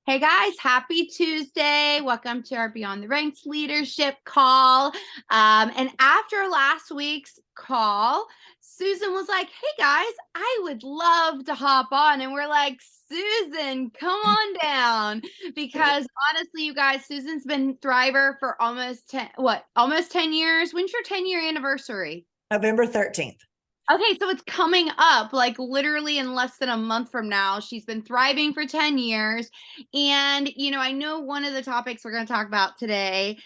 Hey guys, happy Tuesday. Welcome to our Beyond the Ranks leadership call. And after last week's call, Susan was like, hey guys, I would love to hop on. And we're like, Susan, come on down. Because honestly, you guys, Susan's been Thriver for almost 10 years. When's your 10-year anniversary? November 13th. Okay, so it's coming up like literally in less than a month from now. She's been thriving for 10 years. And, I know one of the topics we're going to talk about today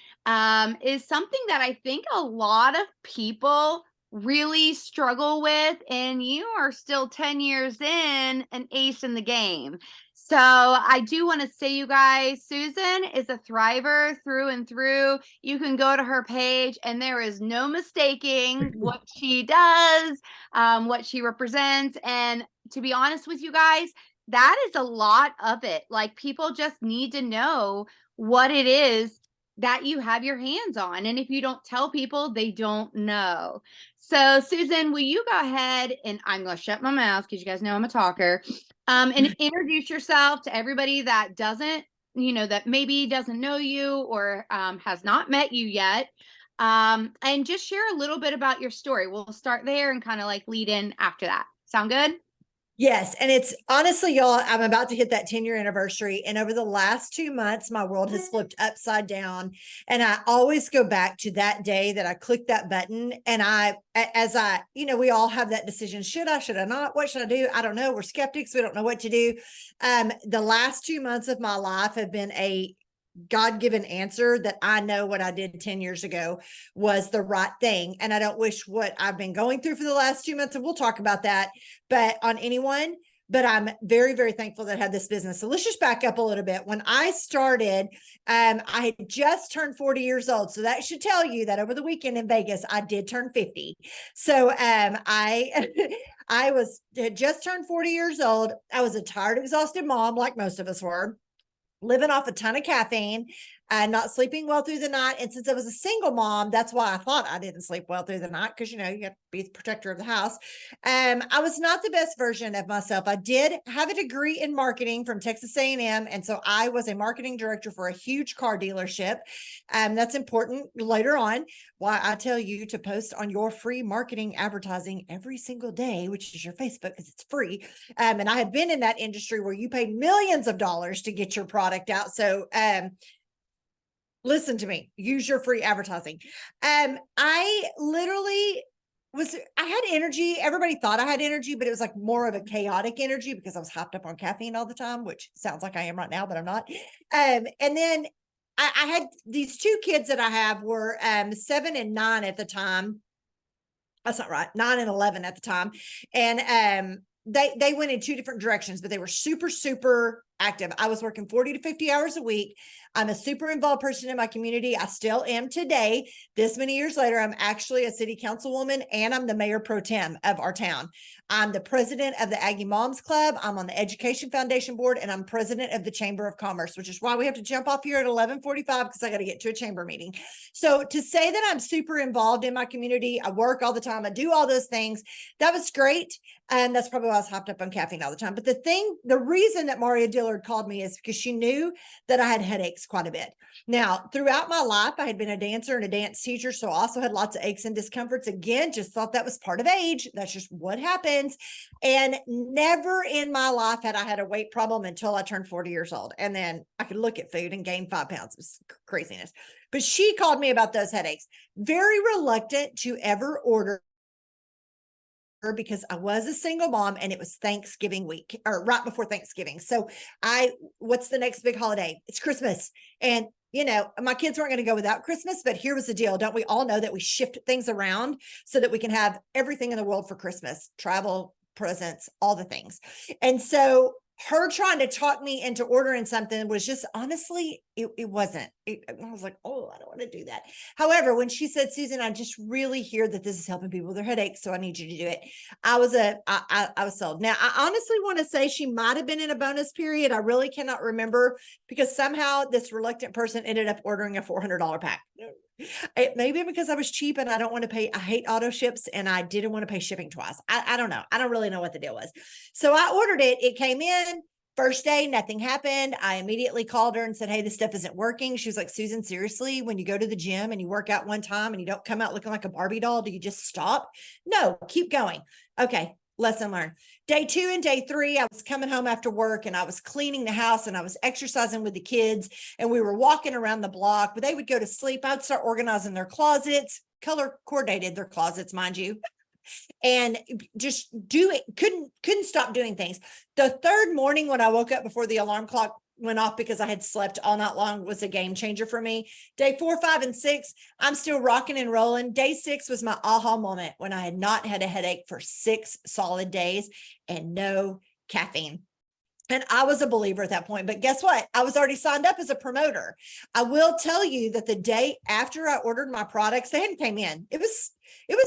is something that I think a lot of people really struggle with. And you are still 10 years in, an ace in the game. So I do want to say, you guys, Susan is a thriver through and through. You can go to her page and there is no mistaking what she does, what she represents. And to be honest with you guys, that is a lot of it. Like, people just need to know what it is that you have your hands on. And if you don't tell people, they don't know. So Susan, will you go ahead, and I'm going to shut my mouth because you guys know I'm a talker, and introduce yourself to everybody that doesn't, that maybe doesn't know you or has not met you yet. And just share a little bit about your story. We'll start there and kind of like lead in after that. Sound good? Yes. And it's honestly, y'all, I'm about to hit that 10-year anniversary. And over the last 2 months, my world has flipped upside down. And I always go back to that day that I clicked that button. And we all have that decision. Should I not? What should I do? I don't know. We're skeptics. We don't know what to do. The last 2 months of my life have been a God-given answer that I know what I did 10 years ago was the right thing. And I don't wish what I've been going through for the last 2 months, and we'll talk about that, but on anyone. But I'm very, very thankful that I had this business. So let's just back up a little bit. When I started, I had just turned 40 years old. So that should tell you that over the weekend in Vegas, I did turn 50. So I had just turned 40 years old. I was a tired, exhausted mom, like most of us were, living off a ton of caffeine and not sleeping well through the night. And since I was a single mom, that's why I thought I didn't sleep well through the night, because, you have to be the protector of the house. I was not the best version of myself. I did have a degree in marketing from Texas A&M. And so I was a marketing director for a huge car dealership. That's important later on, why I tell you to post on your free marketing advertising every single day, which is your Facebook, because it's free. And I had been in that industry where you paid millions of dollars to get your product out. So, listen to me, use your free advertising. I literally I had energy. Everybody thought I had energy, but it was like more of a chaotic energy because I was hopped up on caffeine all the time, which sounds like I am right now, but I'm not. And then I had these two kids that I have were 7 and 9 at the time. That's not right. 9 and 11 at the time. And they went in two different directions, but they were super, super active. I was working 40 to 50 hours a week. I'm a super involved person in my community. I still am today. This many years later, I'm actually a city councilwoman and I'm the mayor pro tem of our town. I'm the president of the Aggie Moms Club. I'm on the Education Foundation board, and I'm president of the Chamber of Commerce, which is why we have to jump off here at 11:45 because I got to get to a chamber meeting. So to say that I'm super involved in my community, I work all the time, I do all those things, that was great. And that's probably why I was hopped up on caffeine all the time. But the reason that Maria Dillard called me is because she knew that I had headaches quite a bit. Now, throughout my life, I had been a dancer and a dance teacher, so I also had lots of aches and discomforts. Again, just thought that was part of age. That's just what happens. And never in my life had I had a weight problem until I turned 40 years old. And then I could look at food and gain 5 pounds. It was craziness. But she called me about those headaches. Very reluctant to ever order, because I was a single mom and it was Thanksgiving week, or right before Thanksgiving. So what's the next big holiday? It's Christmas. And my kids weren't going to go without Christmas, but here was the deal. Don't we all know that we shift things around so that we can have everything in the world for Christmas, travel, presents, all the things. And so her trying to talk me into ordering something was just, honestly, it wasn't. I was like, oh, I don't want to do that. However, when she said, Susan, I just really hear that this is helping people with their headaches, so I need you to do it, I was sold. Now, I honestly want to say she might have been in a bonus period. I really cannot remember, because somehow this reluctant person ended up ordering a $400 pack. Maybe because I was cheap and I don't want to pay. I hate auto ships and I didn't want to pay shipping twice. I don't know. I don't really know what the deal was. So I ordered it. It came in First day, nothing happened. I immediately called her and said, hey, this stuff isn't working. She was like, Susan, seriously, when you go to the gym and you work out one time and you don't come out looking like a Barbie doll, do you just stop? No, keep going. Okay, lesson learned. Day 2 and day 3, I was coming home after work and I was cleaning the house and I was exercising with the kids and we were walking around the block, but they would go to sleep. I would start organizing their closets, color coordinated their closets, mind you, and just do it. Couldn't stop doing things. The third morning when I woke up before the alarm clock went off because I had slept all night long was a game changer for me. Day 4, 5, and 6, I'm still rocking and rolling. Day 6 was my aha moment when I had not had a headache for 6 solid days and no caffeine. And I was a believer at that point, but guess what? I was already signed up as a promoter. I will tell you that the day after I ordered my products, they hadn't came in. It was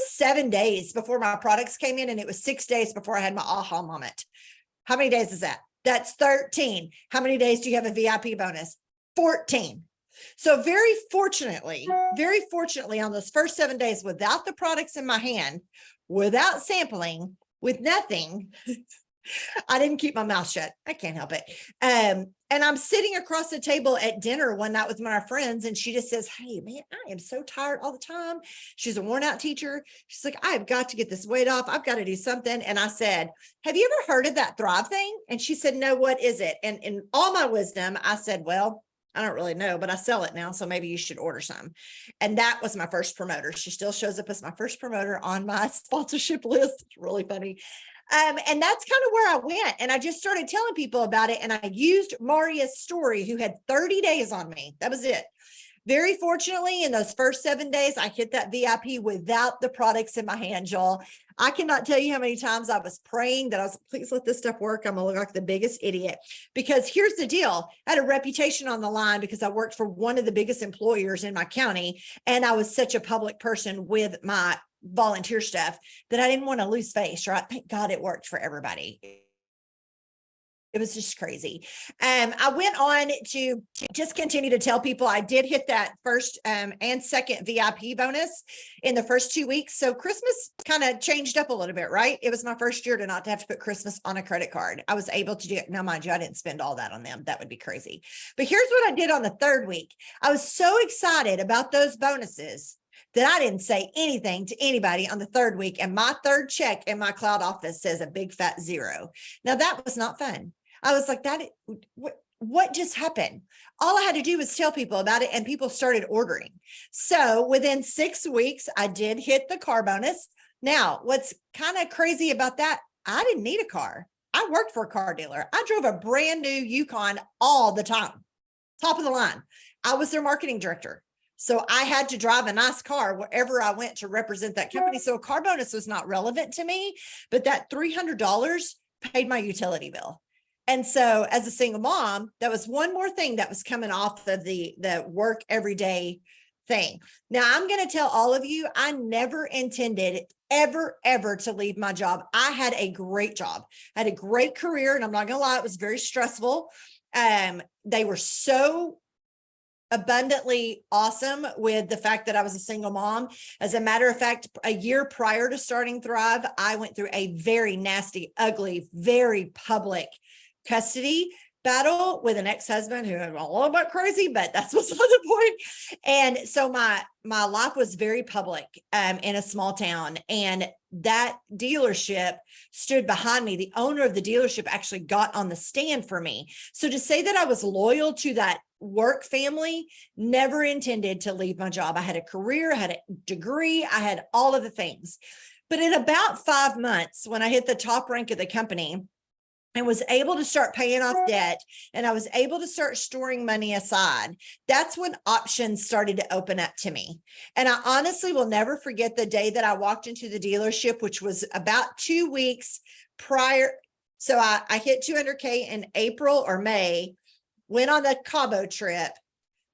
7 days before my products came in, and it was 6 days before I had my aha moment. How many days is that? That's 13. How many days do you have a VIP bonus? 14. So very fortunately on those first 7 days, without the products in my hand, without sampling, with nothing, I didn't keep my mouth shut. I can't help it. And I'm sitting across the table at dinner one night with my friends, and she just says, hey, man, I am so tired all the time. She's a worn out teacher. She's like, I've got to get this weight off. I've got to do something. And I said, have you ever heard of that Thrive thing? And she said, no, what is it? And in all my wisdom, I said, well, I don't really know, but I sell it now. So maybe you should order some. And that was my first promoter. She still shows up as my first promoter on my sponsorship list. It's really funny. And that's kind of where I went. And I just started telling people about it. And I used Maria's story, who had 30 days on me. That was it. Very fortunately, in those first 7 days, I hit that VIP without the products in my hand, y'all. I cannot tell you how many times I was praying that I was, please let this stuff work. I'm gonna look like the biggest idiot. Because here's the deal. I had a reputation on the line because I worked for one of the biggest employers in my county. And I was such a public person with my volunteer stuff that I didn't want to lose face, right? Thank God it worked for everybody. It was just crazy. I went on to just continue to tell people I did hit that first and second VIP bonus in the first 2 weeks. So Christmas kind of changed up a little bit, right? It was my first year to not have to put Christmas on a credit card. I was able to do it. Now, mind you, I didn't spend all that on them. That would be crazy. But here's what I did on the third week. I was so excited about those bonuses that I didn't say anything to anybody on the third week. And my third check in my cloud office says a big fat 0. Now that was not fun. I was like, what just happened? All I had to do was tell people about it, and people started ordering. So within 6 weeks, I did hit the car bonus. Now, what's kind of crazy about that, I didn't need a car. I worked for a car dealer. I drove a brand new Yukon all the time, top of the line. I was their marketing director. So I had to drive a nice car wherever I went to represent that company. So a car bonus was not relevant to me, but that $300 paid my utility bill. And so as a single mom, that was one more thing that was coming off of the work every day thing. Now I'm going to tell all of you, I never intended ever to leave my job. I had a great job. I had a great career, and I'm not going to lie, it was very stressful. They were so abundantly awesome with the fact that I was a single mom. As a matter of fact, a year prior to starting Thrive, I went through a very nasty, ugly, very public custody battle with an ex-husband who was a little bit crazy, but that's what's on the point. And so my life was very public in a small town, and that dealership stood behind me. The owner of the dealership actually got on the stand for me. So to say that I was loyal to that work family, never intended to leave my job. I had a career, I had a degree, I had all of the things. But in about 5 months, when I hit the top rank of the company, and was able to start paying off debt, and I was able to start storing money aside, that's when options started to open up to me. And I honestly will never forget the day that I walked into the dealership, which was about 2 weeks prior. So I hit 200K in April or May, went on the Cabo trip,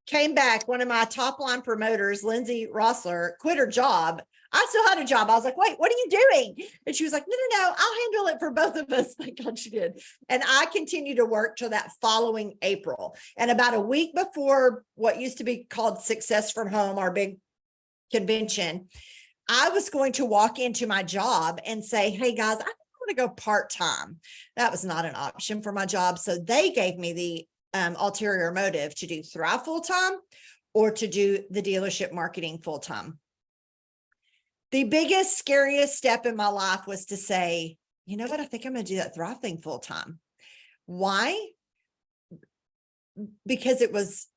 came back. One of my top line promoters, Lindsay Rossler, quit her job. I still had a job. I was like, wait, what are you doing? And she was like, no, I'll handle it for both of us. Thank God she did. And I continued to work till that following April. And about a week before what used to be called Success from Home, our big convention, I was going to walk into my job and say, hey guys, I want going to go part-time. That was not an option for my job. So they gave me the ulterior motive to do Thrive full-time or to do the dealership marketing full-time. The biggest, scariest step in my life was to say, you know what? I think I'm going to do that Thrive thing full-time. Why? Because it was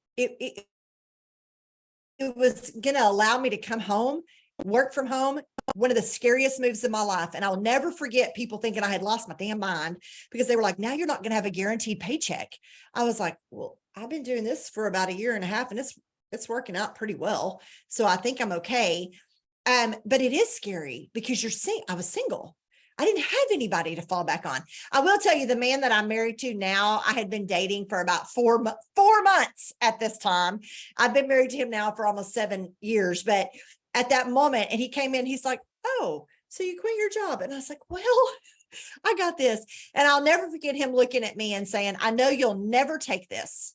going to allow me to come home, work from home. One of the scariest moves in my life. And I'll never forget people thinking I had lost my damn mind because they were like, now you're not going to have a guaranteed paycheck. I was like, well, I've been doing this for about a year and a half and it's working out pretty well. So I think I'm okay. But it is scary because I was single. I didn't have anybody to fall back on. I will tell you, the man that I'm married to now, I had been dating for about 4 months at this time. I've been married to him now for almost 7 years, but at that moment, and he came in, he's like, oh, so you quit your job. And I was like, well, I got this. And I'll never forget him looking at me and saying, I know you'll never take this,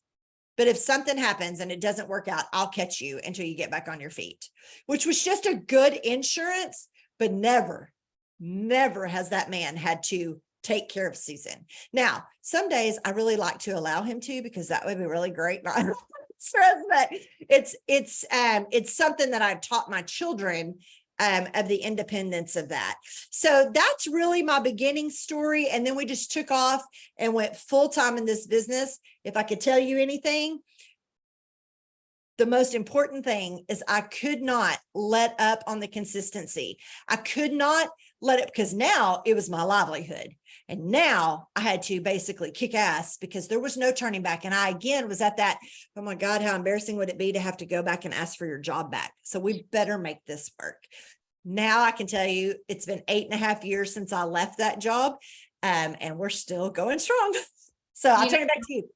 but if something happens and it doesn't work out, I'll catch you until you get back on your feet, which was just a good insurance, but never has that man had to take care of Susan. Now, some days I really like to allow him to, because that would be really great. But it's something that I've taught my children, of the independence of that. So that's really my beginning story. And then we just took off and went full-time in this business. If I could tell you anything, the most important thing is I could not let up on the consistency. I could not let it, because now it was my livelihood. And now I had to basically kick ass because there was no turning back. And I, again, was at that, oh my God, how embarrassing would it be to have to go back and ask for your job back? So we better make this work. Now I can tell you it's been 8.5 years since I left that job, and we're still going strong. So I'll turn it back to you.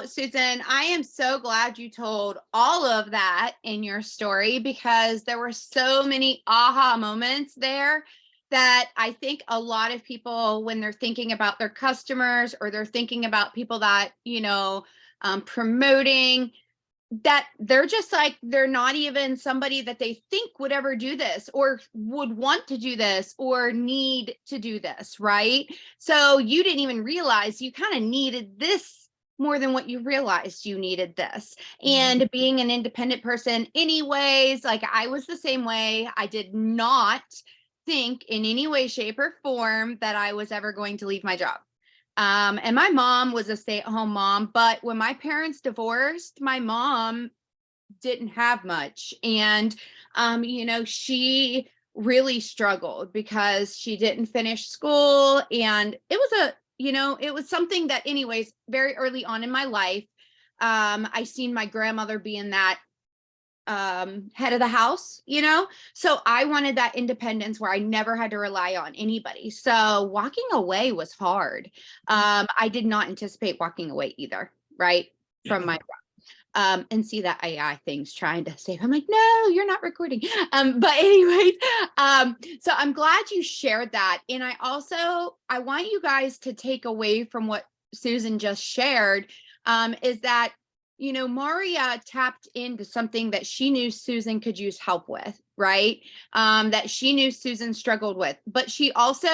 Susan, I am so glad you told all of that in your story, because there were so many aha moments there that I think a lot of people, when they're thinking about their customers or they're thinking about people that, promoting, that they're just like, they're not even somebody that they think would ever do this or would want to do this or need to do this, right? So you didn't even realize you kind of needed this more than what you realized you needed this. And being an independent person anyways, like I was the same way. I did not think in any way, shape, or form that I was ever going to leave my job. And my mom was a stay-at-home mom, but when my parents divorced, my mom didn't have much. And, she really struggled because she didn't finish school. And it was it was something that anyways, very early on in my life, I seen my grandmother being that head of the house, so I wanted that independence where I never had to rely on anybody. So walking away was hard. I did not anticipate walking away either, right, from my and see that AI thing's trying to save. I'm like, no, you're not recording. But anyways, so I'm glad you shared that. And I want you guys to take away from what Susan just shared, is that, Maria tapped into something that she knew Susan could use help with, right? That she knew Susan struggled with. But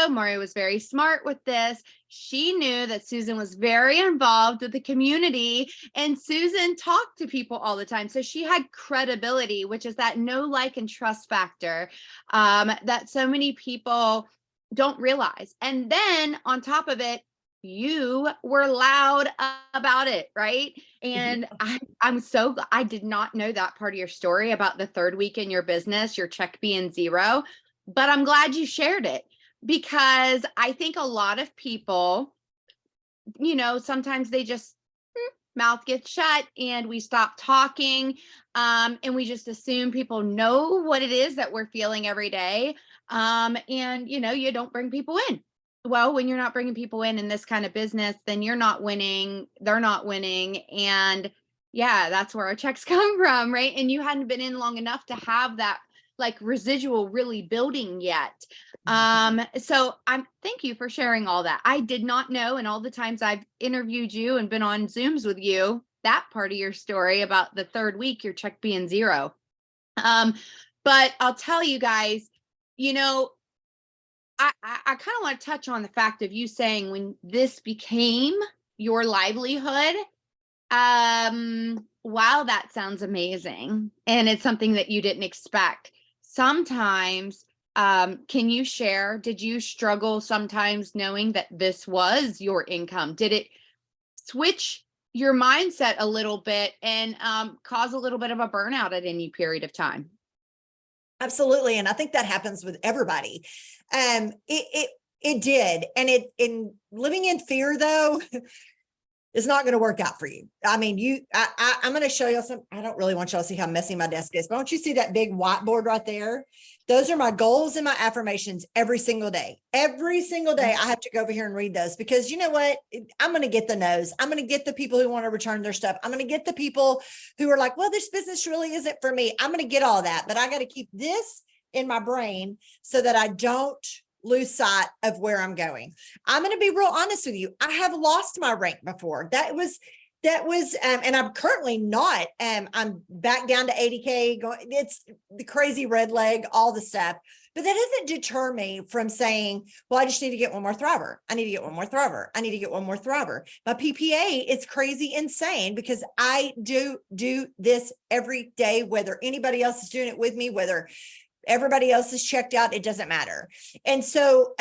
Maria was very smart with this. She knew that Susan was very involved with the community, and Susan talked to people all the time. So she had credibility, which is that know, like, and trust factor, that so many people don't realize. And then on top of it, you were loud about it, right? And I did not know that part of your story about the third week in your business, your check being zero, but I'm glad you shared it, because I think a lot of people, sometimes they just mouth gets shut and we stop talking, and we just assume people know what it is that we're feeling every day, and you don't bring people in. Well, when you're not bringing people in this kind of business, then you're not winning, they're not winning, and yeah, that's where our checks come from, right? And you hadn't been in long enough to have that like residual really building yet. So thank you for sharing all that. I did not know, and all the times I've interviewed you and been on Zooms with you, that part of your story about the third week, your check being zero. But I'll tell you guys, I kind of want to touch on the fact of you saying when this became your livelihood. Wow, that sounds amazing. And it's something that you didn't expect. Sometimes, can you share, did you struggle sometimes knowing that this was your income? Did it switch your mindset a little bit and cause a little bit of a burnout at any period of time? Absolutely. And I think that happens with everybody. It did. And in living in fear though, is not going to work out for you. I mean, I'm going to show you some. I don't really want y'all to see how messy my desk is, but don't you see that big whiteboard right there? Those are my goals and my affirmations every single day. Every single day, I have to go over here and read those because you know what? I'm going to get the no's. I'm going to get the people who want to return their stuff. I'm going to get the people who are like, well, this business really isn't for me. I'm going to get all that, but I got to keep this in my brain so that I don't lose sight of where I'm going. I'm going to be real honest with you. I have lost my rank before. That was, and I'm currently not, I'm back down to 80K going, it's the crazy red leg, all the stuff, but that doesn't deter me from saying, well, I just need to get one more thriver. I need to get one more thriver. I need to get one more thriver. My PPA is crazy insane because I do this every day, whether anybody else is doing it with me, whether everybody else is checked out, it doesn't matter. And so,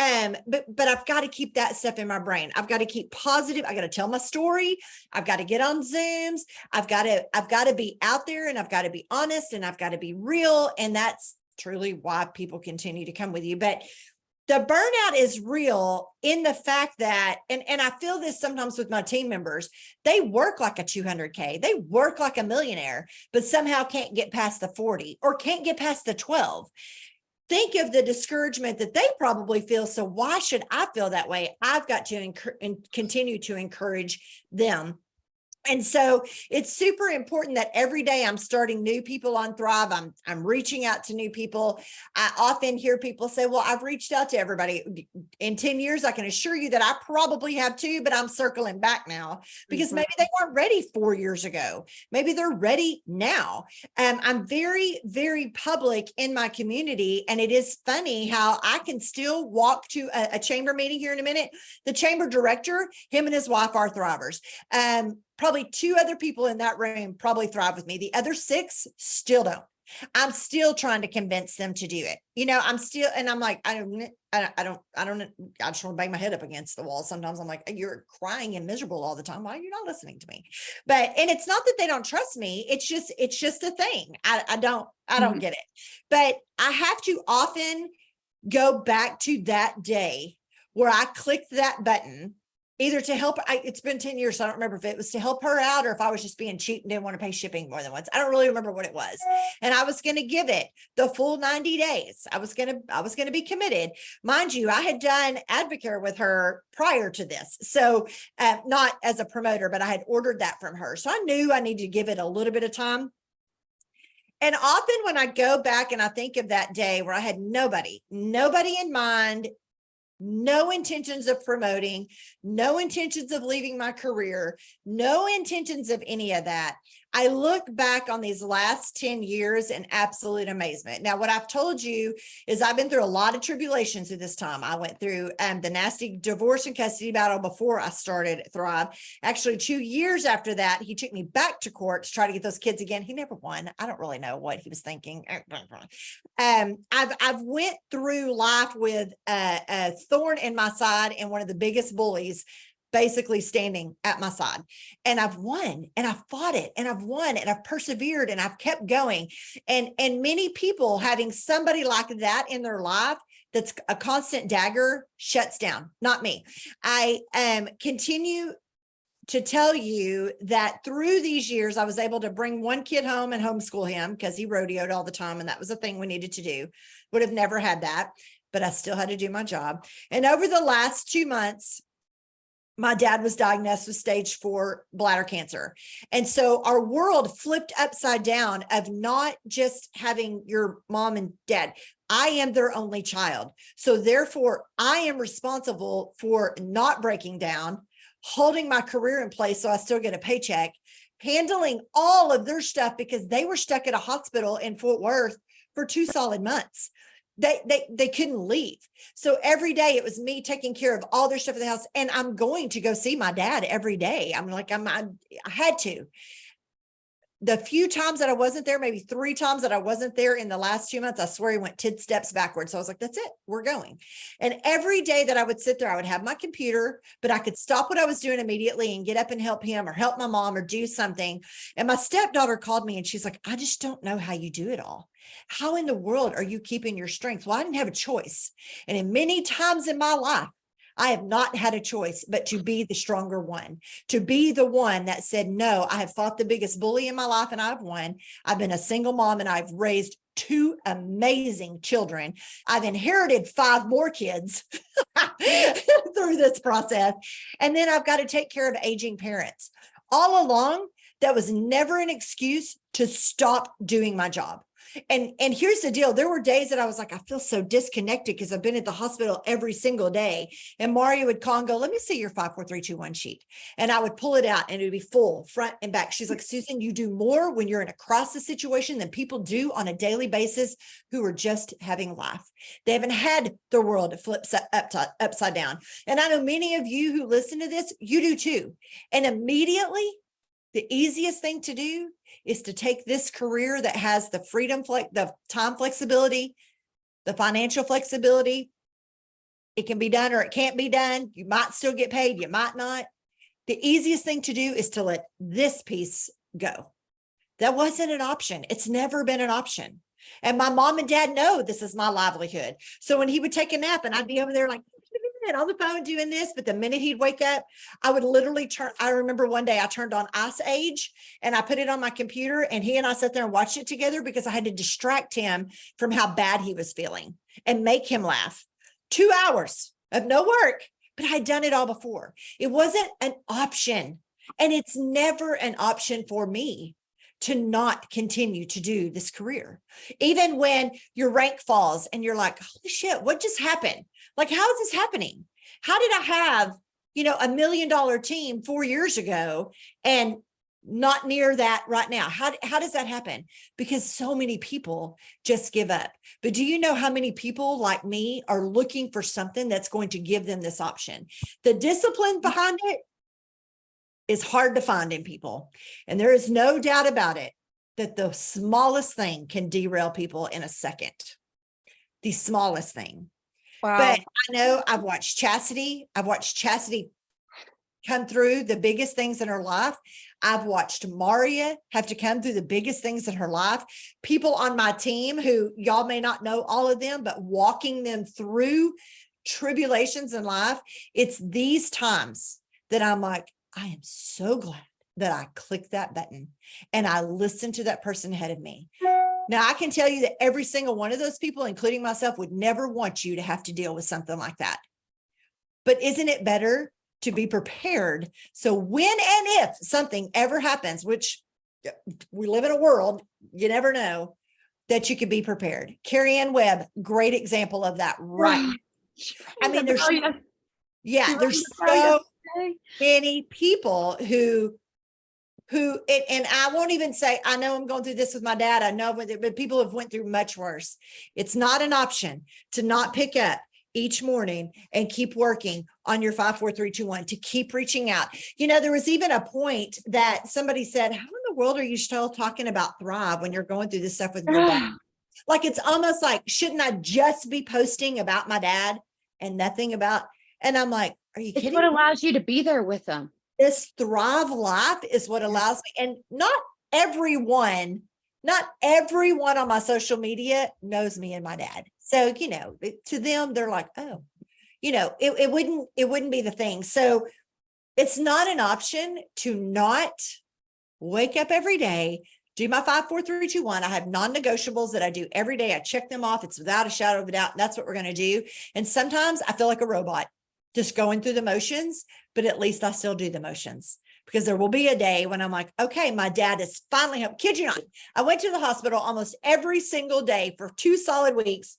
but I've got to keep that stuff in my brain. I've got to keep positive. I got to tell my story. I've got to get on Zooms. I've got to be out there and I've got to be honest and I've got to be real. And that's truly why people continue to come with you. But the burnout is real in the fact that, and I feel this sometimes with my team members, they work like a 200K, they work like a millionaire, but somehow can't get past the 40 or can't get past the 12. Think of the discouragement that they probably feel. So why should I feel that way? I've got to continue to encourage them. And so it's super important that every day I'm starting new people on Thrive. I'm reaching out to new people. I often hear people say, well, I've reached out to everybody in 10 years. I can assure you that I probably have too, but I'm circling back now because maybe they weren't ready 4 years ago. Maybe they're ready now. I'm very, very public in my community. And it is funny how I can still walk to a chamber meeting here in a minute. The chamber director, him and his wife are Thrivers. Probably 2 other people in that room probably thrive with me. The other 6 still don't. I'm still trying to convince them to do it. You know, I'm still, and I'm like, I just want to bang my head up against the wall. Sometimes I'm like, you're crying and miserable all the time. Why are you not listening to me? But, and it's not that they don't trust me. It's just a thing. I don't get it. But I have to often go back to that day where I clicked that button either to help, it's been 10 years, so I don't remember if it was to help her out or if I was just being cheap and didn't want to pay shipping more than once. I don't really remember what it was. And I was going to give it the full 90 days. I was going to be committed. Mind you, I had done Advocare with her prior to this. So not as a promoter, but I had ordered that from her. So I knew I needed to give it a little bit of time. And often when I go back and I think of that day where I had nobody in mind, no intentions of promoting, no intentions of leaving my career, no intentions of any of that. I look back on these last 10 years in absolute amazement. Now, what I've told you is I've been through a lot of tribulations at this time. I went through the nasty divorce and custody battle before I started Thrive. Actually, 2 years after that, he took me back to court to try to get those kids again. He never won. I don't really know what he was thinking. I've went through life with a thorn in my side and one of the biggest bullies basically standing at my side, and I've won and I've fought it and I've won and I've persevered and I've kept going. And many people having somebody like that in their life that's a constant dagger shuts down. Not me. I continue to tell you that through these years, I was able to bring one kid home and homeschool him because he rodeoed all the time. And that was a thing we needed to do. Would have never had that, but I still had to do my job. And over the last 2 months, my dad was diagnosed with stage 4 bladder cancer. And so our world flipped upside down of not just having your mom and dad. I am their only child. So therefore, I am responsible for not breaking down, holding my career in place so I still get a paycheck, handling all of their stuff because they were stuck at a hospital in Fort Worth for 2 solid months. they couldn't leave. So every day it was me taking care of all their stuff in the house. And I'm going to go see my dad every day. I had to. The few times that I wasn't there, maybe 3 times that I wasn't there in the last 2 months, I swear he went 10 steps backwards. So I was like, that's it, we're going. And every day that I would sit there, I would have my computer, but I could stop what I was doing immediately and get up and help him or help my mom or do something. And my stepdaughter called me and she's like, I just don't know how you do it all. How in the world are you keeping your strength? Well, I didn't have a choice. And in many times in my life, I have not had a choice but to be the stronger one, to be the one that said, no, I have fought the biggest bully in my life and I've won. I've been a single mom and I've raised 2 amazing children. I've inherited 5 more kids through this process. And then I've got to take care of aging parents. All along, that was never an excuse to stop doing my job. And here's the deal. There were days that I was like, I feel so disconnected because I've been at the hospital every single day. And Mario would call and go, let me see your 5, 4, 3, 2, 1 sheet. And I would pull it out and it would be full front and back. She's like, Susan, you do more when you're in a crisis situation than people do on a daily basis who are just having life. They haven't had the world flip upside down. And I know many of you who listen to this, you do too. And immediately, the easiest thing to do is to take this career that has the freedom, the time flexibility, the financial flexibility. It can be done or it can't be done. You might still get paid. You might not. The easiest thing to do is to let this piece go. That wasn't an option. It's never been an option. And my mom and dad know this is my livelihood. So when he would take a nap and I'd be over there like, on the phone doing this, but the minute he'd wake up, I would literally turn. I remember one day I turned on Ice Age and I put it on my computer and he and I sat there and watched it together because I had to distract him from how bad he was feeling and make him laugh. 2 hours of no work, but I'd done it all before. It wasn't an option, and it's never an option for me to not continue to do this career. Even when your rank falls and you're like, holy shit, what just happened? Like, how is this happening? How did I have, $1 million team 4 years ago and not near that right now? How does that happen? Because so many people just give up. But do you know how many people like me are looking for something that's going to give them this option? The discipline behind it is hard to find in people. And there is no doubt about it that the smallest thing can derail people in a second. The smallest thing. Wow. But I know I've watched Chastity come through the biggest things in her life. I've watched Maria have to come through the biggest things in her life. People on my team who y'all may not know all of them, but walking them through tribulations in life. It's these times that I'm like, I am so glad that I clicked that button and I listened to that person ahead of me. Now, I can tell you that every single one of those people, including myself, would never want you to have to deal with something like that. But isn't it better to be prepared? So when and if something ever happens, which we live in a world, you never know, that you could be prepared. Carrie Ann Webb, great example of that, right? I mean, there's so many people who and I won't even say, I know I'm going through this with my dad. I know, but people have went through much worse. It's not an option to not pick up each morning and keep working on your 5, 4, 3, 2, 1, to keep reaching out. There was even a point that somebody said, how in the world are you still talking about Thrive when you're going through this stuff with your dad? Like, it's almost like, shouldn't I just be posting about my dad and nothing about, and I'm like, are you kidding? It's what allows you to be there with them. This Thrive life is what allows me. And not everyone on my social media knows me and my dad. So, to them, they're like, oh, it wouldn't be the thing. So it's not an option to not wake up every day, do my 5, 4, 3, 2, 1. I have non-negotiables that I do every day. I check them off. It's without a shadow of a doubt. That's what we're going to do. And sometimes I feel like a robot, just going through the motions, but at least I still do the motions, because there will be a day when I'm like, okay, my dad is finally home. Kid you not, I went to the hospital almost every single day for 2 solid weeks.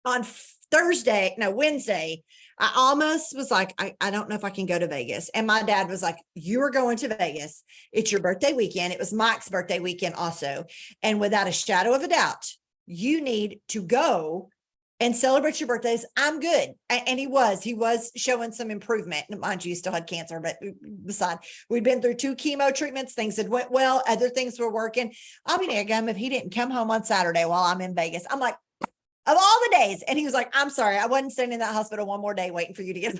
On Wednesday, I almost was like, I don't know if I can go to Vegas. And my dad was like, you are going to Vegas. It's your birthday weekend. It was Mike's birthday weekend also. And without a shadow of a doubt, you need to go and celebrate your birthdays. I'm good. And he was showing some improvement. Mind you, he still had cancer, but beside, we'd been through 2 chemo treatments. Things had went well. Other things were working. I'll be daggum if he didn't come home on Saturday while I'm in Vegas. I'm like, of all the days. And he was like, I'm sorry, I wasn't staying in that hospital one more day waiting for you to get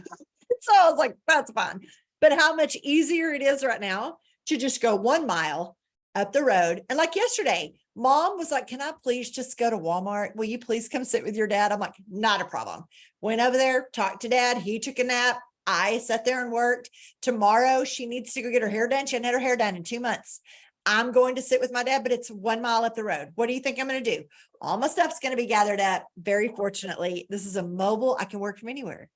so I was like, that's fine. But how much easier it is right now to just go 1 mile up the road. And like yesterday, mom was like, can I please just go to Walmart? Will you please come sit with your dad? I'm like, not a problem. Went over there, talked to dad. He took a nap. I sat there and worked. Tomorrow, she needs to go get her hair done. She hadn't had her hair done in 2 months. I'm going to sit with my dad, but it's 1 mile up the road. What do you think I'm going to do? All my stuff's going to be gathered up. Very fortunately, this is a mobile. I can work from anywhere.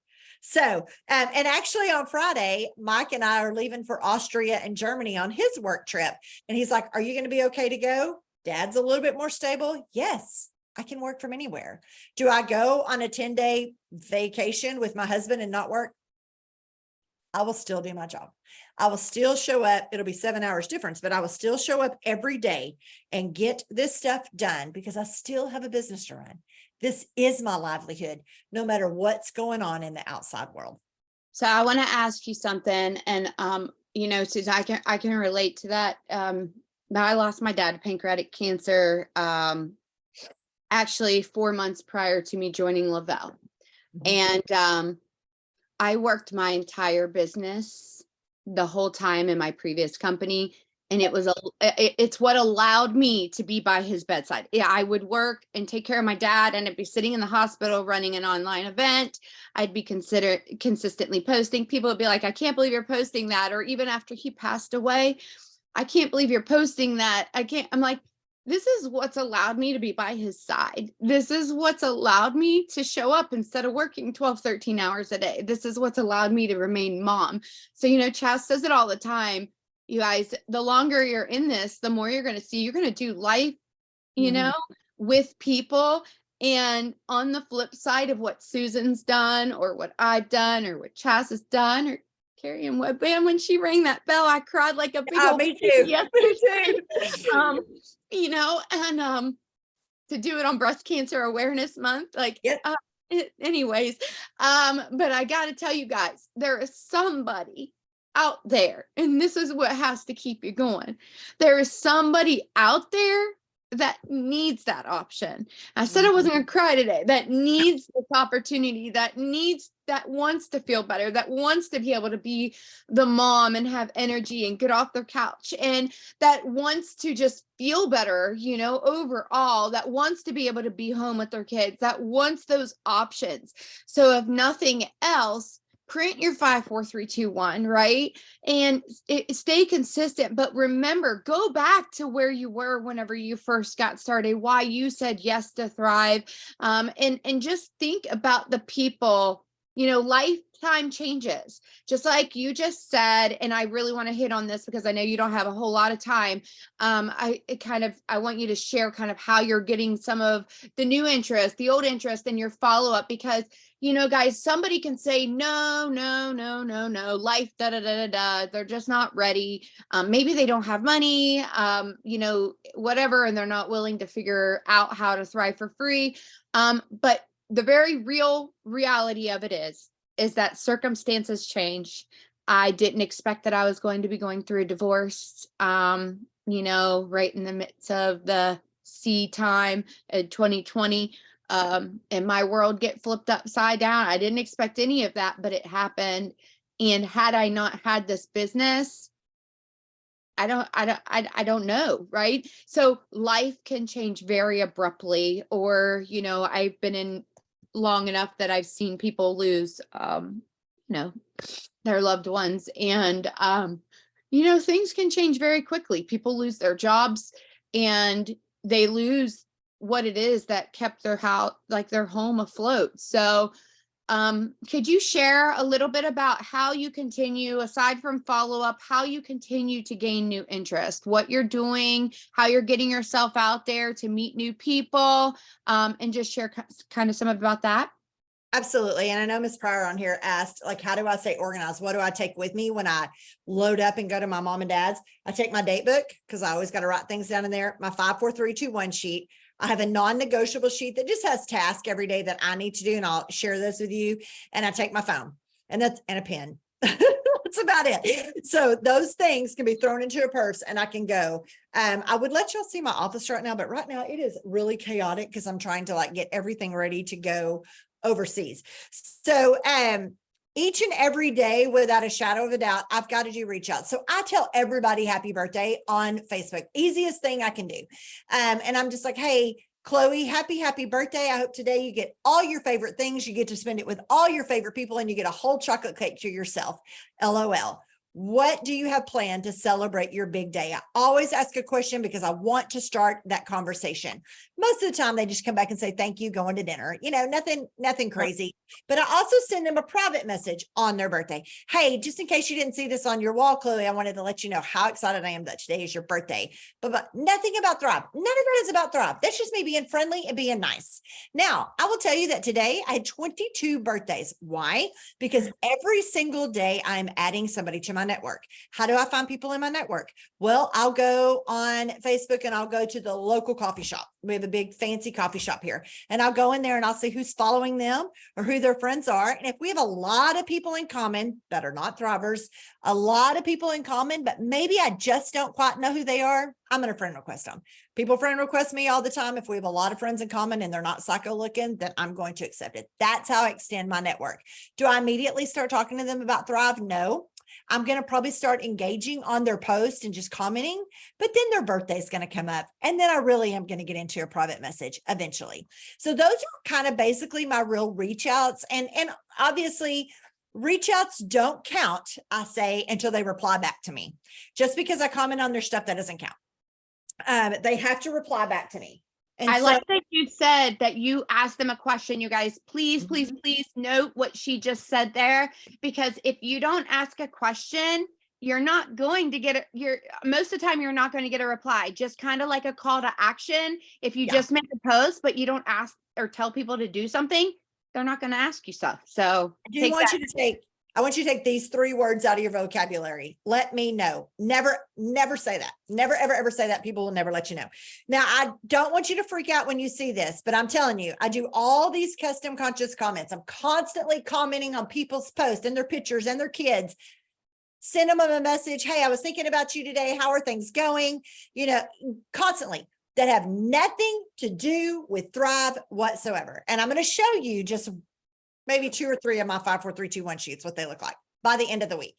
So, and actually on Friday, Mike and I are leaving for Austria and Germany on his work trip. And he's like, are you going to be okay to go? Dad's a little bit more stable. Yes, I can work from anywhere. Do I go on a 10-day vacation with my husband and not work? I will still do my job. I will still show up. It'll be 7 hours difference, but I will still show up every day and get this stuff done because I still have a business to run. This is my livelihood, no matter what's going on in the outside world. So I want to ask you something, and since I can relate to that. I lost my dad to pancreatic cancer, actually 4 months prior to me joining Lavelle, Mhm. and I worked my entire business the whole time in my previous company. And it's what allowed me to be by his bedside. Yeah, I would work and take care of my dad, and I'd be sitting in the hospital running an online event. I'd be consistently posting. People would be like, I can't believe you're posting that. Or even after he passed away, I can't believe you're posting that. I'm like, this is what's allowed me to be by his side. This is what's allowed me to show up instead of working 12, 13 hours a day. This is what's allowed me to remain mom. So, Chaz says it all the time. You guys, the longer you're in this, the more you're going to see, you're going to do life, Mhm. with people. And on the flip side of what Susan's done or what I've done or what Chaz has done or Carrie and Webam, when she rang that bell, I cried like a big old Me baby too. Me yesterday. too. Um, and to do it on breast cancer awareness month, like, Yep. anyways, but I got to tell you guys, there is somebody out there, and this is what has to keep you going. There is somebody out there that needs that option. I said I Mhm. wasn't going to cry today. That needs this opportunity, that wants to feel better, that wants to be able to be the mom and have energy and get off their couch, and that wants to just feel better, overall, that wants to be able to be home with their kids, that wants those options. So if nothing else, print your 5 4 3 2 1, right? And stay consistent, but remember, go back to where you were whenever you first got started, why you said yes to Thrive. And just think about the people. Lifetime changes, just like you just said. And I really want to hit on this because I know you don't have a whole lot of time. I want you to share kind of how you're getting some of the new interest, the old interest, and your follow-up, because guys, somebody can say, no, no, no, no, no, life, da, da, da, da, da. They're just not ready. Maybe they don't have money, whatever, and they're not willing to figure out how to thrive for free. But the very real reality of it is that circumstances change. I didn't expect that I was going to be going through a divorce, right in the midst of the C time in 2020. And my world get flipped upside down. I didn't expect any of that, but it happened. And had I not had this business, I don't know, right? So life can change very abruptly, or I've been in long enough that I've seen people lose, their loved ones, and things can change very quickly. People lose their jobs, and they lose what it is that kept their house, like their home, afloat. So could you share a little bit about how you continue, aside from follow-up, how you continue to gain new interest, what you're doing, how you're getting yourself out there to meet new people, and just share kind of some about that? Absolutely. And I know Miss Pryor on here asked, like, how do I stay organized? What do I take with me when I load up and go to my mom and dad's? I take my date book because I always got to write things down in there, my 5 4 3 2 1 sheet, I have a non-negotiable sheet that just has tasks every day that I need to do, and I'll share those with you. And I take my phone and a pen. That's about it. So those things can be thrown into a purse and I can go. I would let y'all see my office right now, but right now it is really chaotic because I'm trying to like get everything ready to go overseas. So each and every day, without a shadow of a doubt, I've got to do reach out. So I tell everybody happy birthday on Facebook. Easiest thing I can do. And I'm just like, hey, Chloe, happy birthday. I hope today you get all your favorite things. You get to spend it with all your favorite people and you get a whole chocolate cake to yourself. LOL. What do you have planned to celebrate your big day? I always ask a question because I want to start that conversation. Most of the time they just come back and say, thank you, going to dinner, nothing crazy. But I also send them a private message on their birthday. Hey, just in case you didn't see this on your wall, Chloe, I wanted to let you know how excited I am that today is your birthday, but nothing about Thrive. None of that is about Thrive. That's just me being friendly and being nice. Now, I will tell you that today I had 22 birthdays. Why? Because every single day I'm adding somebody to my network. How do I find people in my network? Well, I'll go on Facebook and I'll go to the local coffee shop. We have a big fancy coffee shop here, and I'll go in there and I'll see who's following them or who their friends are. And if we have a lot of people in common that are not Thrivers, a lot of people in common, but maybe I just don't quite know who they are, I'm going to friend request them. People friend request me all the time. If we have a lot of friends in common and they're not psycho looking, then I'm going to accept it. That's how I extend my network. Do I immediately start talking to them about Thrive? No. I'm going to probably start engaging on their post and just commenting, but then their birthday is going to come up. And then I really am going to get into a private message eventually. So those are kind of basically my real reach outs. And obviously reach outs don't count, I say, until they reply back to me. Just because I comment on their stuff, that doesn't count. They have to reply back to me. And I so, like that you said that you asked them a question. You guys, please note what she just said there, because if you don't ask a question, you're not going to get most of the time you're not going to get a reply. Just kind of like a call to action. If you just make a post but you don't ask or tell people to do something, they're not going to ask you stuff. So I want you to take these 3 words out of your vocabulary. Let me know. Never say that. Never, ever say that. People will never let you know. Now, I don't want you to freak out when you see this, but I'm telling you, I do all these custom conscious comments. I'm constantly commenting on people's posts and their pictures and their kids. Send them a message. Hey, I was thinking about you today. How are things going? Constantly, that have nothing to do with Thrive whatsoever. And I'm going to show you just maybe 2 or 3 of my 5, 4, 3, 2, 1 sheets, what they look like by the end of the week.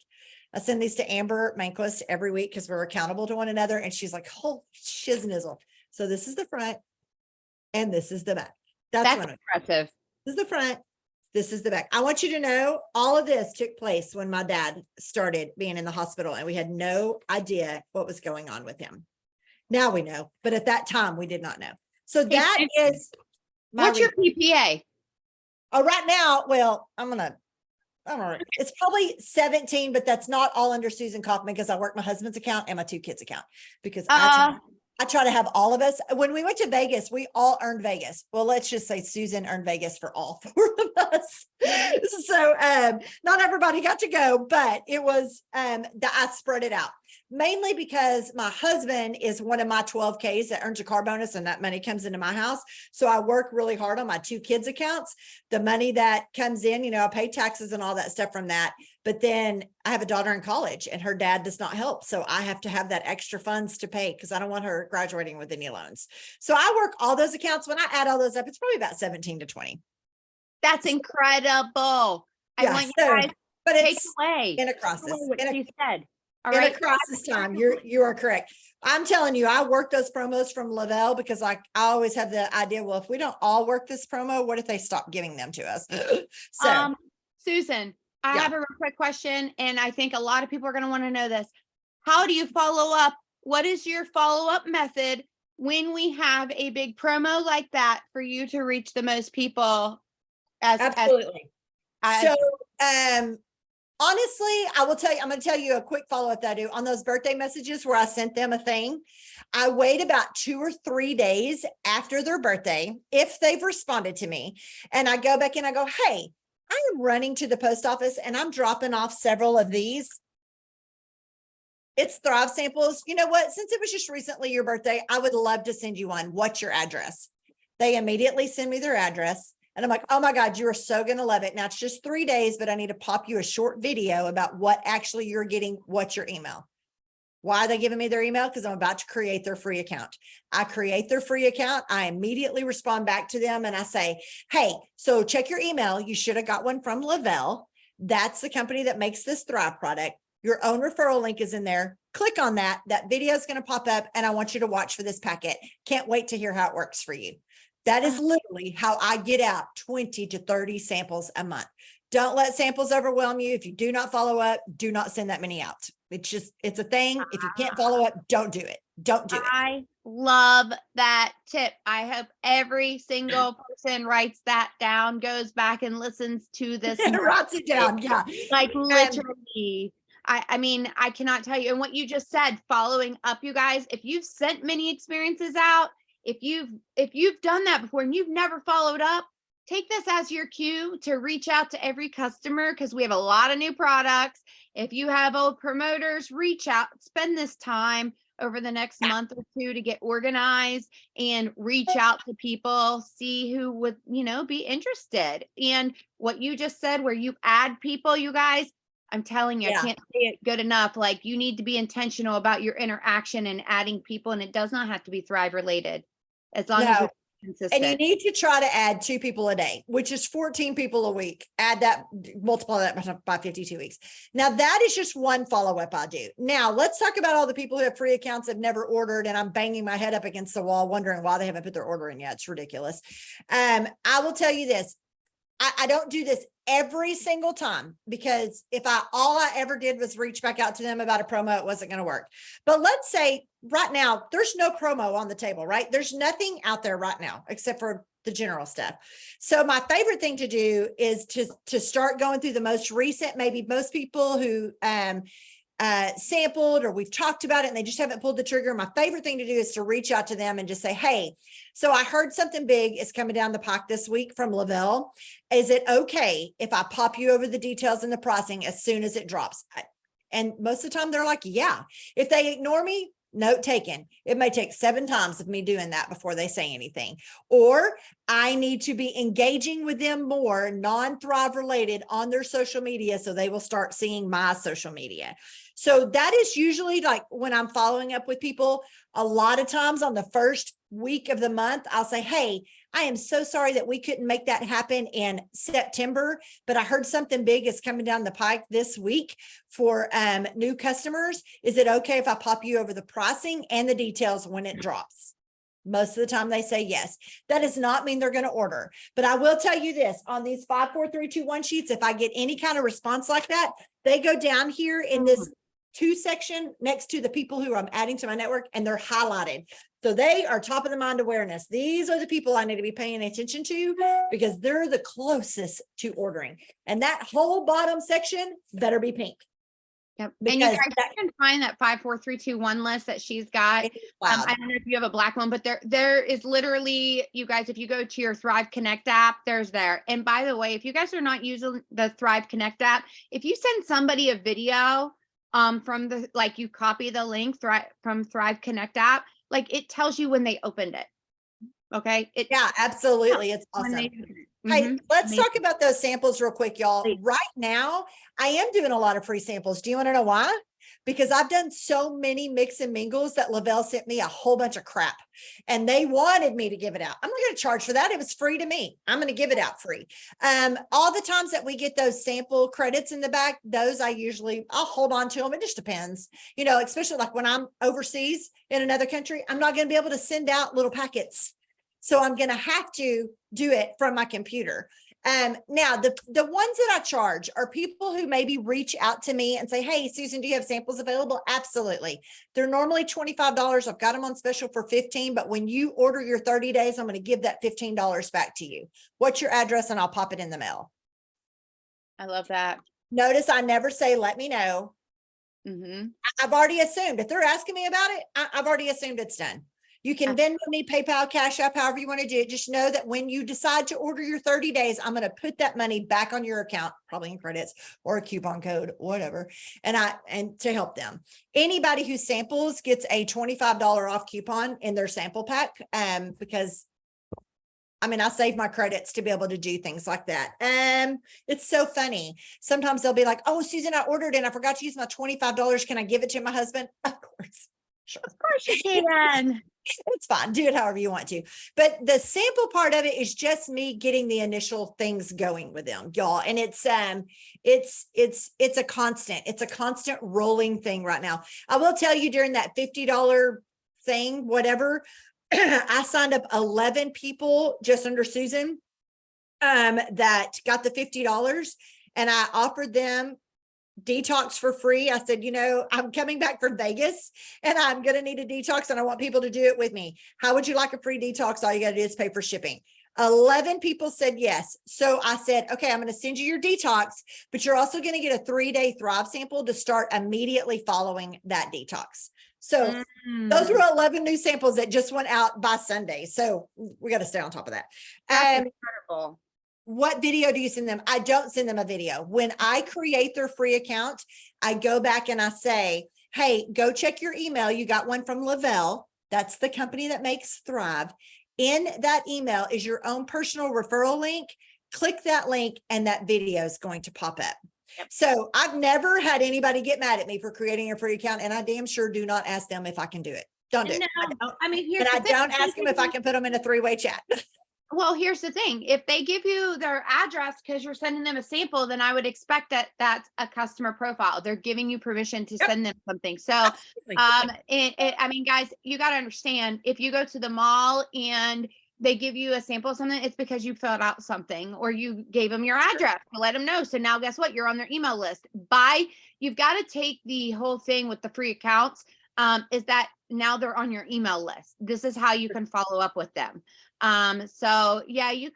I send these to Amber Manquist every week because we're accountable to one another. And she's like, oh, shiznizzle. So this is the front and this is the back. That's impressive. This is the front. This is the back. I want you to know all of this took place when my dad started being in the hospital and we had no idea what was going on with him. Now we know, but at that time we did not know. So that is what's your PPA? Oh, right now, well, I don't know. It's probably 17, but that's not all under Susan Coffman because I work my husband's account and my 2 kids' account because I try to have all of us. When we went to Vegas, we all earned Vegas. Well, let's just say Susan earned Vegas for all 4 of us. So not everybody got to go, but it was I spread it out. Mainly because my husband is one of my 12Ks that earns a car bonus and that money comes into my house. So I work really hard on my 2 kids' accounts. The money that comes in, I pay taxes and all that stuff from that. But then I have a daughter in college and her dad does not help. So I have to have that extra funds to pay because I don't want her graduating with any loans. So I work all those accounts. When I add all those up, it's probably about 17 to 20. That's incredible. Yeah, I want you guys but take it's away in a crisis. what she said. All in right. a crisis time, you are correct. I'm telling you, I work those promos from Lavelle because I always have the idea, well, if we don't all work this promo, what if they stop giving them to us? So Susan, I have a real quick question, and I think a lot of people are going to want to know this. How do you follow up? What is your follow-up method when we have a big promo like that for you to reach the most people? Absolutely. So honestly, I will tell you, I'm going to tell you a quick follow-up that I do on those birthday messages where I sent them a thing. I wait about 2 or 3 days after their birthday, if they've responded to me, and I go back and I go, hey, I am running to the post office and I'm dropping off several of these. It's Thrive samples. You know what? Since it was just recently your birthday, I would love to send you one. What's your address? They immediately send me their address. And I'm like, oh my God, you are so going to love it. Now it's just 3 days, but I need to pop you a short video about what actually you're getting. What's your email? Why are they giving me their email? Because I'm about to create their free account. I create their free account. I immediately respond back to them and I say, hey, so check your email. You should have got one from Lavelle. That's the company that makes this Thrive product. Your own referral link is in there. Click on that. That video is going to pop up and I want you to watch for this packet. Can't wait to hear how it works for you. That is literally how I get out 20 to 30 samples a month. Don't let samples overwhelm you. If you do not follow up, do not send that many out. It's a thing. If you can't follow up, don't do it. Don't do it. I love that tip. I hope every single person writes that down, goes back and listens to this. Writes it down. Yeah. Like literally. I mean, I cannot tell you. And what you just said, following up, you guys, if you've sent many experiences out, if you've done that before and you've never followed up, take this as your cue to reach out to every customer because we have a lot of new products. If you have old promoters, reach out, spend this time over the next month or two to get organized and reach out to people, see who would, be interested. And what you just said, where you add people, you guys, I'm telling you, I can't say it good enough. Like you need to be intentional about your interaction and adding people. And it does not have to be Thrive related as long as you're consistent. And you need to try to add 2 people a day, which is 14 people a week. Add that, multiply that by 52 weeks. Now that is just one follow-up I do. Now let's talk about all the people who have free accounts that never ordered. And I'm banging my head up against the wall, wondering why they haven't put their order in yet. It's ridiculous. I will tell you this. I don't do this every single time because if all I ever did was reach back out to them about a promo, it wasn't going to work. But let's say right now, there's no promo on the table, right? There's nothing out there right now except for the general stuff. So my favorite thing to do is to start going through the most recent, maybe most people who, sampled or we've talked about it and they just haven't pulled the trigger. My favorite thing to do is to reach out to them and just say, hey, so I heard something big is coming down the pike this week from Lavelle. Is it okay if I pop you over the details and the pricing as soon as it drops? And most of the time they're like, yeah. If they ignore me, note taken. It may take 7 times of me doing that before they say anything. Or I need to be engaging with them more non-Thrive related on their social media so they will start seeing my social media. So that is usually like when I'm following up with people, a lot of times on the first week of the month, I'll say, hey, I am so sorry that we couldn't make that happen in September, but I heard something big is coming down the pike this week for new customers. Is it okay if I pop you over the pricing and the details when it drops? Most of the time they say yes. That does not mean they're going to order, but I will tell you this, on these 5, 4, 3, 2, 1 sheets, if I get any kind of response like that, they go down here in this 2 section next to the people who I'm adding to my network and they're highlighted. So they are top of the mind awareness. These are the people I need to be paying attention to because they're the closest to ordering. And that whole bottom section better be pink. Yep. And you guys can find that 5, 4, 3, 2, 1 list that she's got. I don't know if you have a black one, but there is literally, you guys, if you go to your Thrive Connect app, there's there. And by the way, if you guys are not using the Thrive Connect app, if you send somebody a video from the, like you copy the link from Thrive Connect app, like it tells you when they opened it. Okay. Yeah, absolutely. It's awesome. Hey, let's talk about those samples real quick, y'all. Right now, I am doing a lot of free samples. Do you want to know why? Because I've done so many mix and mingles that Lavelle sent me a whole bunch of crap and they wanted me to give it out. I'm not going to charge for that. It was free to me. I'm going to give it out free. All the times that we get those sample credits in the back, those I'll hold on to them. It just depends, especially like when I'm overseas in another country, I'm not going to be able to send out little packets. So I'm going to have to do it from my computer. Now the ones that I charge are people who maybe reach out to me and say, hey, Susan, do you have samples available? Absolutely. They're normally $25. I've got them on special for $15, but when you order your 30 days, I'm going to give that $15 back to you. What's your address? And I'll pop it in the mail. I love that. Notice I never say, let me know. I've already assumed if they're asking me about it, I've already assumed it's done. You can Venmo me, PayPal, Cash App, however you want to do it. Just know that when you decide to order your 30 days, I'm going to put that money back on your account, probably in credits or a coupon code, whatever. And to help them. Anybody who samples gets a $25 off coupon in their sample pack. Because I mean, I save my credits to be able to do things like that. It's so funny. Sometimes they'll be like, oh, Susan, I ordered and I forgot to use my $25. Can I give it to my husband? Of course. Sure. Of course you can. It's fine. Do it however you want to. But the sample part of it is just me getting the initial things going with them, y'all. And it's a constant. It's a constant rolling thing right now. I will tell you, during that $50 thing, whatever, I signed up 11 people just under Susan that got the $50, and I offered them detox for free. I said, I'm coming back from Vegas and I'm going to need a detox and I want people to do it with me. How would you like a free detox? All you got to do is pay for shipping. 11 people said yes. So I said, okay, I'm going to send you your detox, but you're also going to get a 3-day Thrive sample to start immediately following that detox. So those were 11 new samples that just went out by Sunday. So we got to stay on top of that. That's incredible. What video do you send them? I don't send them a video. When I create their free account, I go back and I say, hey, go check your email. You got one from Lavelle. That's the company that makes Thrive. In that email is your own personal referral link. Click that link and that video is going to pop up. Yep. So I've never had anybody get mad at me for creating a free account, and I damn sure do not ask them if I can do it. Don't do it. I mean, and I don't ask them if I can put them in a 3-way chat. Well, here's the thing. If they give you their address because you're sending them a sample, then I would expect that that's a customer profile. They're giving you permission to send them something. So, I mean, guys, you got to understand, if you go to the mall and they give you a sample of something, it's because you filled out something or you gave them your address to let them know. So now guess what? You're on their email list. You've got to take the whole thing with the free accounts, is that now they're on your email list. This is how you can follow up with them. So yeah, you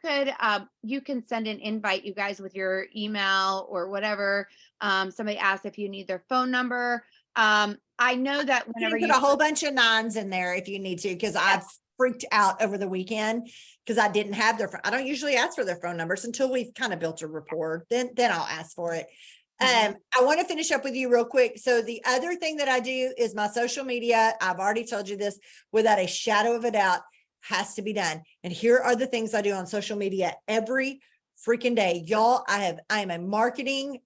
can send an invite, you guys, with your email or whatever. Somebody asked if you need their phone number. I know that whenever you put a whole bunch of 9s in there if you need to, because I've freaked out over the weekend because I didn't have I don't usually ask for their phone numbers until we've kind of built a rapport. Then I'll ask for it. I want to finish up with you real quick. So the other thing that I do is my social media. I've already told you this, without a shadow of a doubt, has to be done. And here are the things I do on social media every freaking day. Y'all, I have a marketing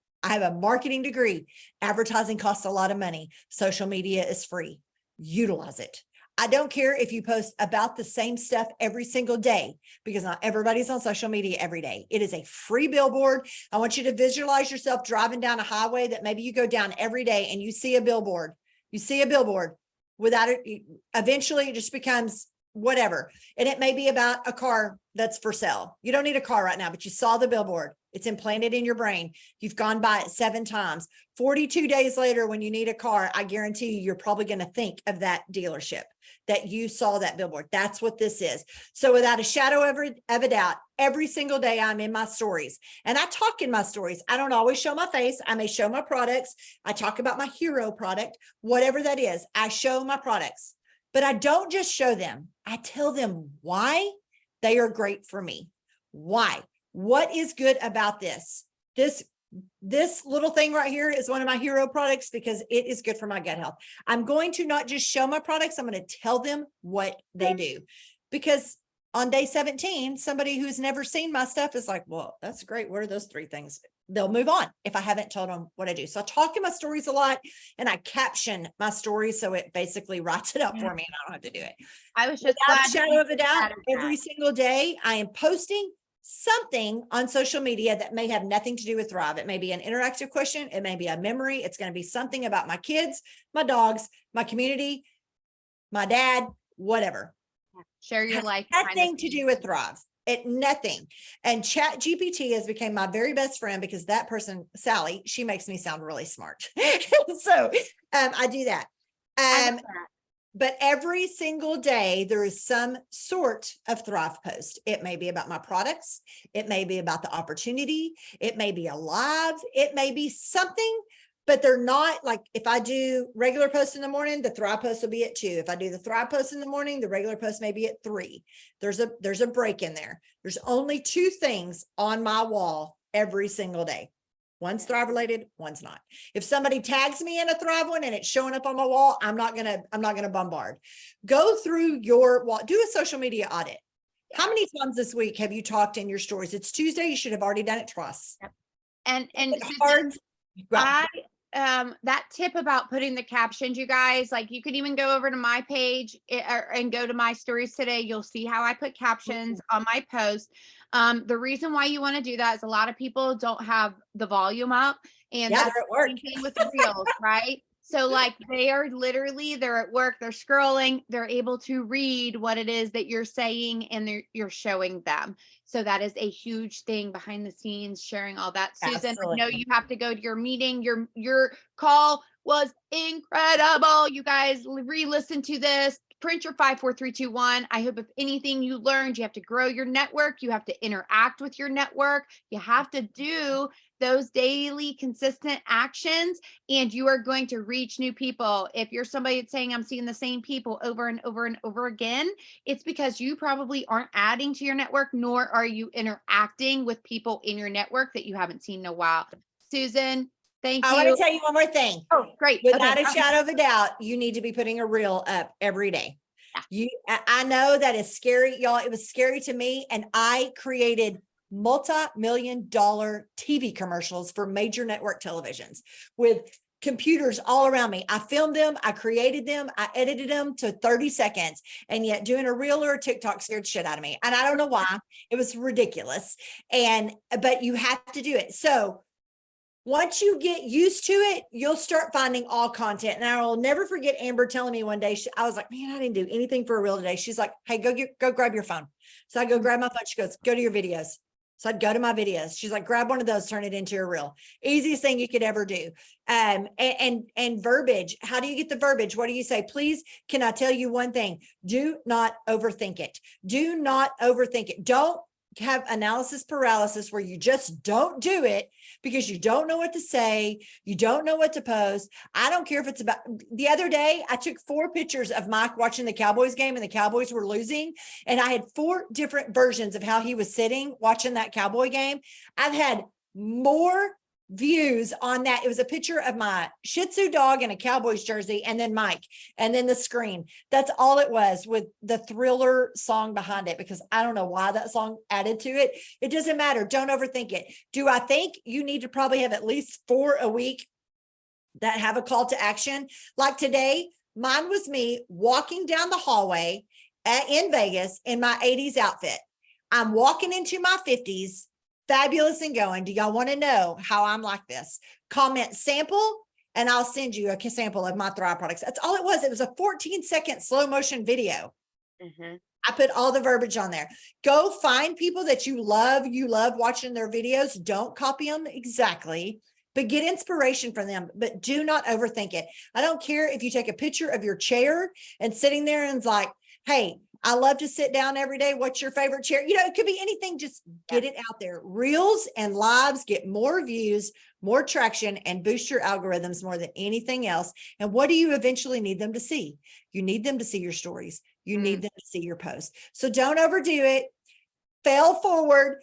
degree. Advertising costs a lot of money. Social media is free. Utilize it. I don't care if you post about the same stuff every single day, because not everybody's on social media every day. It is a free billboard. I want you to visualize yourself driving down a highway that maybe you go down every day and you see a billboard. Without it, eventually it just becomes whatever. And it may be about a car that's for sale. You don't need a car right now, but you saw the billboard. It's implanted in your brain. You've gone by it 7 times. 42 days later, when you need a car, I guarantee you're probably going to think of that dealership that you saw that billboard. That's what this is. So without a shadow of a doubt, every single day I'm in my stories and I talk in my stories. I don't always show my face. I may show my products. I talk about my hero product, whatever that is. I show my products, but I don't just show them. I tell them why they are great for me. Why? What is good about this? This little thing right here is one of my hero products because it is good for my gut health. I'm going to not just show my products, I'm going to tell them what they do. Because on day 17, somebody who's never seen my stuff is like, well, that's great. What are those 3 things? They'll move on if I haven't told them what I do. So I talk in my stories a lot and I caption my stories. So it basically writes it up for me and I don't have to do it. I was just without a shadow of a doubt, every single day I am posting something on social media that may have nothing to do with Thrive. It may be an interactive question. It may be a memory. It's going to be something about my kids, my dogs, my community, my dad, whatever. Share your life. Nothing to do with Thrive. Nothing. And Chat GPT has become my very best friend because that person, Sally, she makes me sound really smart. So I do that. But every single day, there is some sort of Thrive post. It may be about my products. It may be about the opportunity. It may be a live. It may be something but they're not like, if I do regular post in the morning, the Thrive post will be at 2. If I do the Thrive post in the morning, the regular post may be at 3. There's a break in there. There's only 2 things on my wall every single day. One's Thrive related, one's not. If somebody tags me in a Thrive one and it's showing up on my wall, I'm not gonna bombard. Go through your wall, do a social media audit. How many times this week have you talked in your stories? It's Tuesday. You should have already done it twice. Yep. And It's hard. I that tip about putting the captions, you guys, like you can even go over to my page and go to my stories today. You'll see how I put captions on my post. The reason why you want to do that is a lot of people don't have the volume up, and Yeah, that's they're at the work. same thing with the reels, right? So like they're at work, they're scrolling, they're able to read what it is that you're saying and you're showing them. So that is a huge thing behind the scenes, sharing all that. Susan, I know Absolutely. you have to go to your meeting. Your call was incredible. You guys re-listen to this. Print your 5 4 3 2 1. I hope if anything you learned, you have to grow your network. You have to interact with your network. You have to do those daily consistent actions, and you are going to reach new people. If you're somebody that's saying I'm seeing the same people over and over and over again, it's because you probably aren't adding to your network, nor are you interacting with people in your network that you haven't seen in a while. Susan, thank I want to you. tell you one more thing. Oh, great. Okay. Without a shadow of a doubt, you need to be putting a reel up every day. I know that is scary, y'all. It was scary to me. And I created multi-million-dollar TV commercials for major network televisions with computers all around me. I filmed them, I created them, I edited them to 30 seconds. And yet doing a reel or a TikTok scared shit out of me. And I don't know why. It was ridiculous. But you have to do it. So once you get used to it, you'll start finding all content. And I will never forget Amber telling me one day, I was like, man, I didn't do anything for a reel today. She's like, hey, go grab your phone. So I go grab my phone. She goes, go to your videos. So I'd go to my videos. She's like, grab one of those, turn it into a reel. Easiest thing you could ever do. And verbiage. How do you get the verbiage? What do you say? Please, can I tell you one thing? Do not overthink it. Do not overthink it. Don't have analysis paralysis where you just don't do it because you don't know what to say. You don't know what to post. I don't care if it's about the other day, I took 4 pictures of Mike watching the Cowboys game and the Cowboys were losing. And I had 4 different versions of how he was sitting watching that Cowboy game. I've had more views on that. It was a picture of my Shih Tzu dog in a Cowboys jersey and then Mike and then the screen. That's all it was with the Thriller song behind it, because I don't know why that song added to it. It doesn't matter. Don't overthink it. Do I think you need to probably have at least 4 a week that have a call to action? Like today, mine was me walking down the hallway in Vegas in my 80s outfit. I'm walking into my 50s, fabulous and going. Do y'all want to know how I'm like this? Comment sample and I'll send you a sample of my Thrive products. That's all it was. It was a 14-second slow motion video. I put all the verbiage on there. Go find people that you love watching their videos. Don't copy them exactly, but get inspiration from them, but do not overthink it. I don't care if you take a picture of your chair and sitting there and it's like, hey, I love to sit down every day. What's your favorite chair? You know, it could be anything. Just get it out there. Reels and lives get more views, more traction, and boost your algorithms more than anything else. And what do you eventually need them to see? You need them to see your stories. You need them to see your posts. So don't overdo it. Fail forward.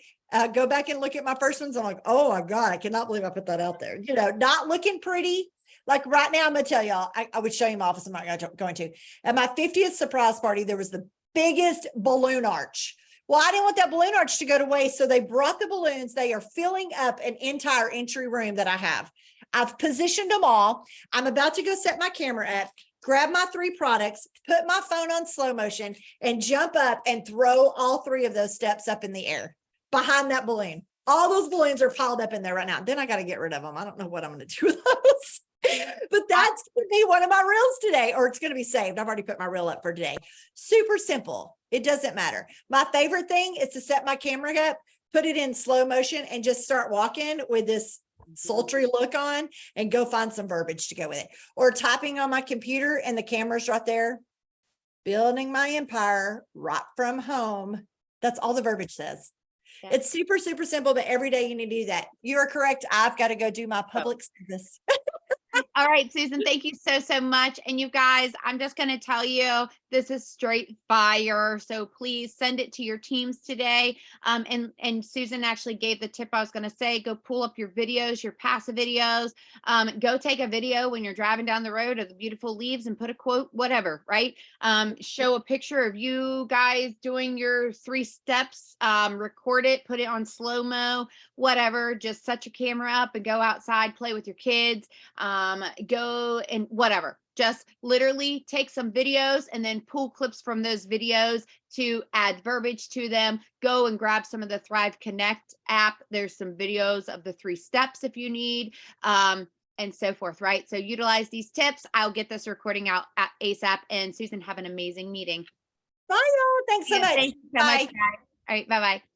Go back and look at my first ones. I'm like, oh my God, I cannot believe I put that out there. You know, not looking pretty. Like right now, I'm going to tell y'all, I would show you my office. I'm not going to. At my 50th surprise party, there was the biggest balloon arch. Well, I didn't want that balloon arch to go to waste. So they brought the balloons. They are filling up an entire entry room that I have. I've positioned them all. I'm about to go set my camera up, grab my 3 products, put my phone on slow motion, and jump up and throw all 3 of those steps up in the air behind that balloon. All those balloons are piled up in there right now. Then I got to get rid of them. I don't know what I'm going to do with those. But that's going to be one of my reels today, or it's going to be saved. I've already put my reel up for today. Super simple. It doesn't matter. My favorite thing is to set my camera up, put it in slow motion, and just start walking with this sultry look on and go find some verbiage to go with it. Or typing on my computer and the camera's right there. Building my empire right from home. That's all the verbiage says. Yeah. It's super, super simple, but every day you need to do that. You are correct. I've got to go do my public service. All right, Susan, thank you so, so much. And you guys, I'm just going to tell you, this is straight fire. So please send it to your teams today. And Susan actually gave the tip I was going to say, go pull up your videos, your passive videos. Go take a video when you're driving down the road of the beautiful leaves and put a quote, whatever, right? Show a picture of you guys doing your 3 steps, record it, put it on slow-mo, whatever. Just set your camera up and go outside, play with your kids, go and whatever. Just literally take some videos and then pull clips from those videos to add verbiage to them. Go and grab some of the Thrive Connect app. There's some videos of the 3 steps if you need. And so forth, right? So utilize these tips. I'll get this recording out at ASAP. And Susan, have an amazing meeting. Bye, y'all. Thanks so Yeah, much. thank you so much, Bye. guys. All right, bye bye.